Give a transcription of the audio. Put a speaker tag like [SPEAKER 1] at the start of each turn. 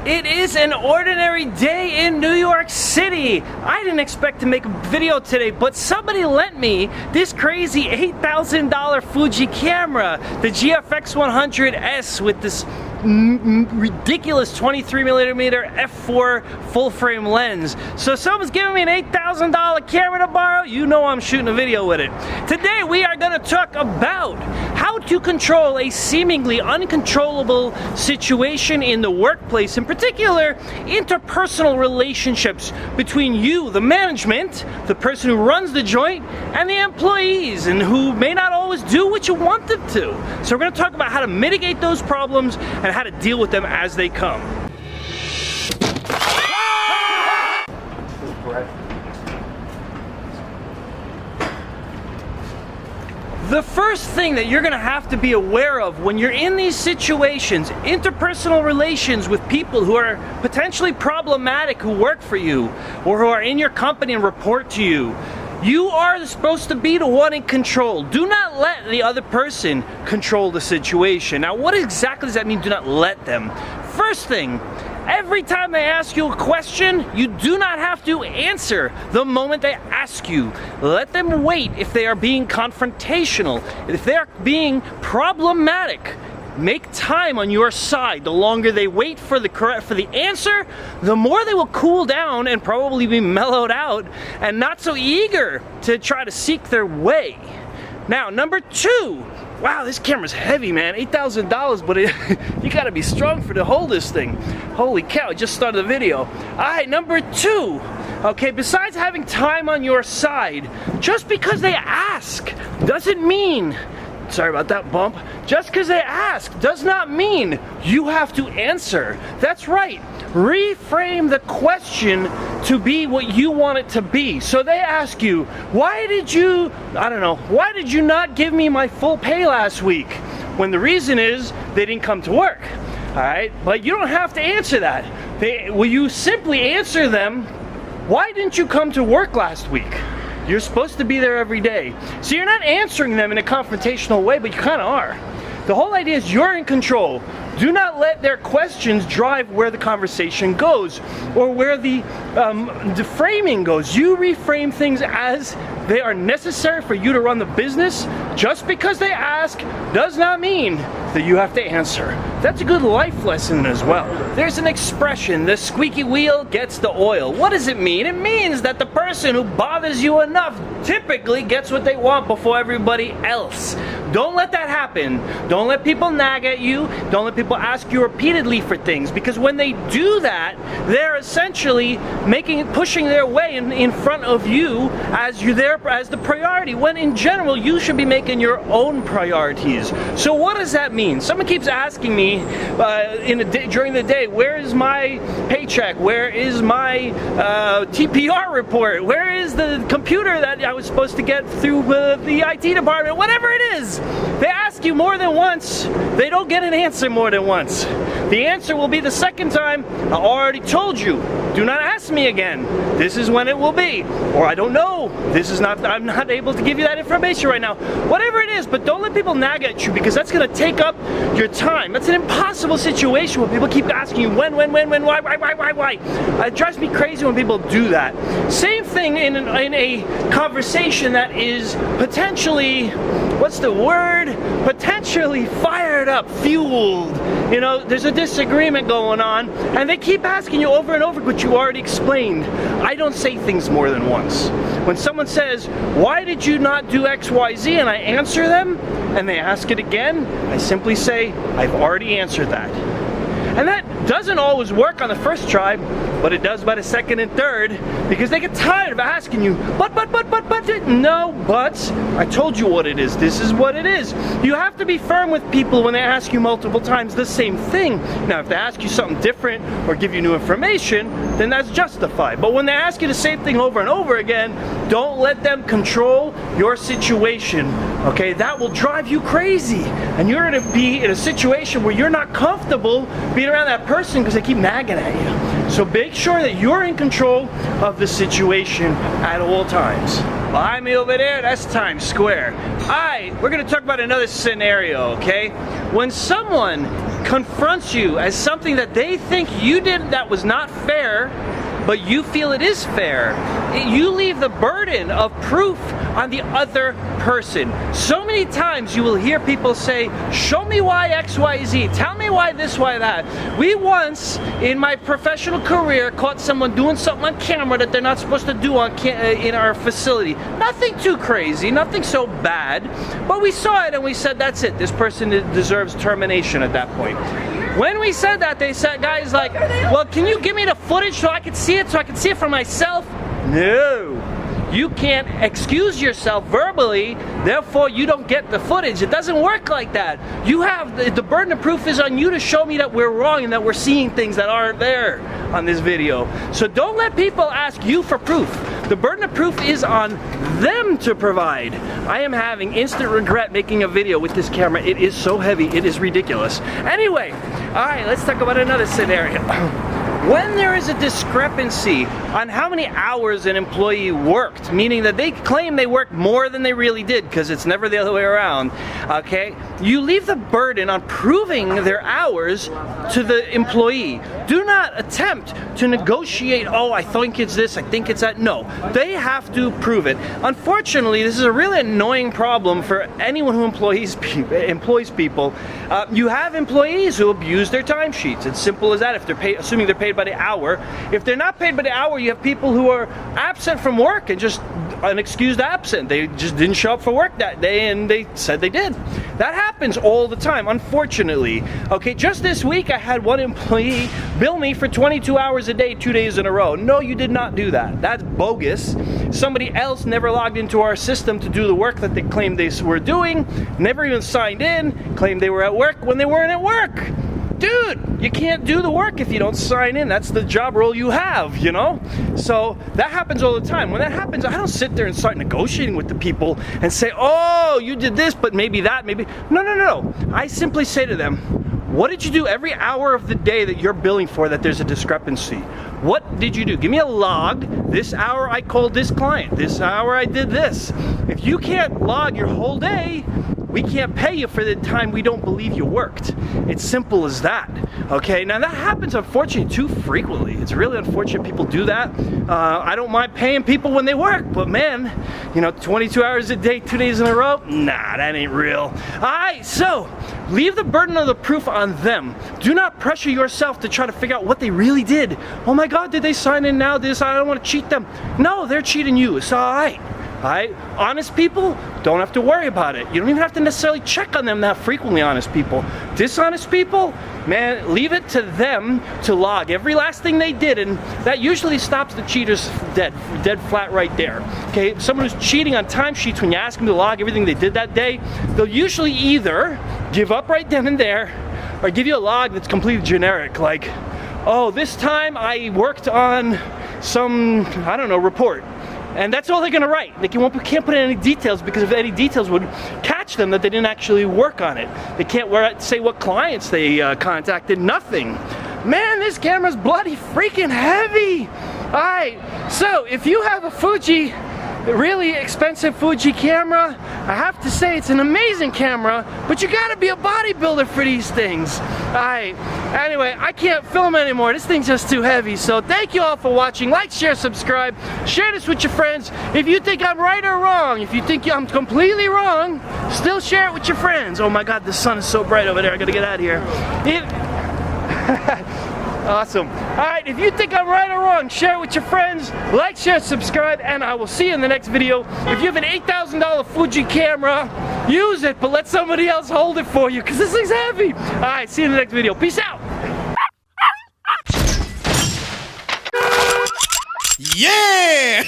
[SPEAKER 1] It is an ordinary day in New York City. I didn't expect to make a video today, but somebody lent me this crazy $8,000 Fuji camera, the GFX100S, with this ridiculous 23mm f4 full frame lens. So someone's giving me an $8,000 camera to borrow, you know I'm shooting a video with it. Today we are going to talk about how to control a seemingly uncontrollable situation in the workplace, in particular interpersonal relationships between you, the management, the person who runs the joint, and the employees, and who may not always do what you want them to. So we're going to talk about how to mitigate those problems and how to deal with them as they come. The first thing that you're going to have to be aware of when you're in these situations, interpersonal relations with people who are potentially problematic, who work for you, or who are in your company and report to you, you are supposed to be the one in control. Do not let the other person control the situation. Now, what exactly does that mean, do not let them? First thing, every time they ask you a question, you do not have to answer the moment they ask you. Let them wait if they are being confrontational, if they are being problematic. Make time on your side. The longer they wait for the answer, the more they will cool down and probably be mellowed out and not so eager to try to seek their way. Now, number two. Wow, this camera's heavy, man. $8,000, but you gotta be strong to hold this thing. Holy cow, I just started the video. Alright, number two. Okay, besides having time on your side, just because they ask doesn't mean, sorry about that bump, just because they ask does not mean you have to answer. That's right. Reframe the question to be what you want it to be. So they ask you, why did you not give me my full pay last week? When the reason is they didn't come to work. Alright, but you don't have to answer that. Will you simply answer them, why didn't you come to work last week? You're supposed to be there every day. So you're not answering them in a confrontational way, but you kind of are. The whole idea is you're in control. Do not let their questions drive where the conversation goes or where the framing goes. You reframe things as they are necessary for you to run the business. Just because they ask does not mean that you have to answer. That's a good life lesson as well. There's an expression, the squeaky wheel gets the oil. What does it mean? It means that the person who bothers you enough typically gets what they want before everybody else. Don't let that happen. Don't let people nag at you. Don't let people ask you repeatedly for things, because when they do that, they're essentially pushing their way in front of you as you're there as the priority, when in general you should be making your own priorities. So what does that mean? Someone keeps asking me during the day, where is my paycheck? Where is my TPR report? Where is the computer that I was supposed to get through the IT department? Whatever it is, they ask you more than once. They don't get an answer more than once. The answer will be the second time, I already told you. Do not ask me again. This is when it will be. Or I don't know. I'm not able to give you that information right now. Whatever it is, but don't let people nag at you, because that's going to take up your time. That's an impossible situation when people keep asking you when, why. It drives me crazy when people do that. Same thing in a conversation that is potentially, what's the word? Potentially fired up, fueled. You know, there's a disagreement going on, and they keep asking you over and over what you already explained. I don't say things more than once. When someone says, why did you not do X, Y, Z, and I answer them, and they ask it again, I simply say, I've already answered that. And that doesn't always work on the first try, but it does by the second and third, because they get tired of asking you, but, no, but, I told you what it is, this is what it is. You have to be firm with people when they ask you multiple times the same thing. Now, if they ask you something different or give you new information, then that's justified. But when they ask you the same thing over and over again, don't let them control your situation, okay? That will drive you crazy, and you're gonna be in a situation where you're not comfortable being around that person because they keep nagging at you. So make sure that you're in control of the situation at all times. Behind me over there, that's Times Square. Alright, we're going to talk about another scenario, okay? When someone confronts you as something that they think you did that was not fair, but you feel it is fair, you leave the burden of proof on the other person. So many times you will hear people say, show me why X, Y, Z, tell me why this, why that. We once, in my professional career, caught someone doing something on camera that they're not supposed to do on in our facility. Nothing too crazy, nothing so bad, but we saw it and we said, that's it, this person deserves termination at that point. When we said that, they said, guys like, well, can you give me the footage so I can see it for myself? No. You can't excuse yourself verbally, therefore you don't get the footage. It doesn't work like that. You have, the burden of proof is on you to show me that we're wrong and that we're seeing things that aren't there on this video. So don't let people ask you for proof. The burden of proof is on them to provide. I am having instant regret making a video with this camera. It is so heavy, it is ridiculous. Anyway, all right, let's talk about another scenario. When there is a discrepancy on how many hours an employee worked, meaning that they claim they worked more than they really did, because it's never the other way around, okay, you leave the burden on proving their hours to the employee. Do not attempt to negotiate, oh, I think it's this, I think it's that. No, they have to prove it. Unfortunately, this is a really annoying problem for anyone who employs people. You have employees who abuse their timesheets. It's simple as that. If they're paid, assuming they're paid by the hour. If they're not paid by the hour, you have people who are absent from work and just unexcused absent. They just didn't show up for work that day and they said they did. That happens all the time, unfortunately. Okay, just this week I had one employee bill me for 22 hours a day, 2 days in a row. No, you did not do that. That's bogus. Somebody else never logged into our system to do the work that they claimed they were doing, never even signed in, claimed they were at work when they weren't at work. Dude, you can't do the work if you don't sign in. That's the job role you have, you know? So that happens all the time. When that happens, I don't sit there and start negotiating with the people and say, oh, you did this, but maybe that, maybe. No, no, no. I simply say to them, what did you do every hour of the day that you're billing for that there's a discrepancy? What did you do? Give me a log. This hour I called this client. This hour I did this. If you can't log your whole day, we can't pay you for the time we don't believe you worked. It's simple as that, okay? Now that happens unfortunately too frequently. It's really unfortunate people do that. I don't mind paying people when they work, but man, you know, 22 hours a day, 2 days in a row, nah, that ain't real. All right, so leave the burden of the proof on them. Do not pressure yourself to try to figure out what they really did. Oh my God, did they sign in now? This, I don't want to cheat them. No, they're cheating you, it's all right. Alright, honest people don't have to worry about it. You don't even have to necessarily check on them that frequently, honest people. Dishonest people, man, leave it to them to log every last thing they did, and that usually stops the cheaters dead flat right there. Okay, someone who's cheating on timesheets, when you ask them to log everything they did that day, they'll usually either give up right then and there, or give you a log that's completely generic, like, oh, this time I worked on some, I don't know, report. And that's all they're gonna write. They can't put in any details, because if any details would catch them that they didn't actually work on it. They can't say what clients they contacted, nothing. Man, this camera's bloody freaking heavy. All right, so if you have a Fuji, really expensive Fuji camera, I have to say it's an amazing camera, but you gotta be a bodybuilder for these things. Alright, anyway, I can't film anymore. This thing's just too heavy. So thank you all for watching. Like, share, subscribe. Share this with your friends. If you think I'm right or wrong, if you think I'm completely wrong, still share it with your friends. Oh my God, the sun is so bright over there. I gotta get out of here. Awesome. Alright, if you think I'm right or wrong, share it with your friends. Like, share, subscribe, and I will see you in the next video. If you have an $8,000 Fuji camera, use it, but let somebody else hold it for you, because this thing's heavy. Alright, see you in the next video. Peace out.
[SPEAKER 2] Yeah!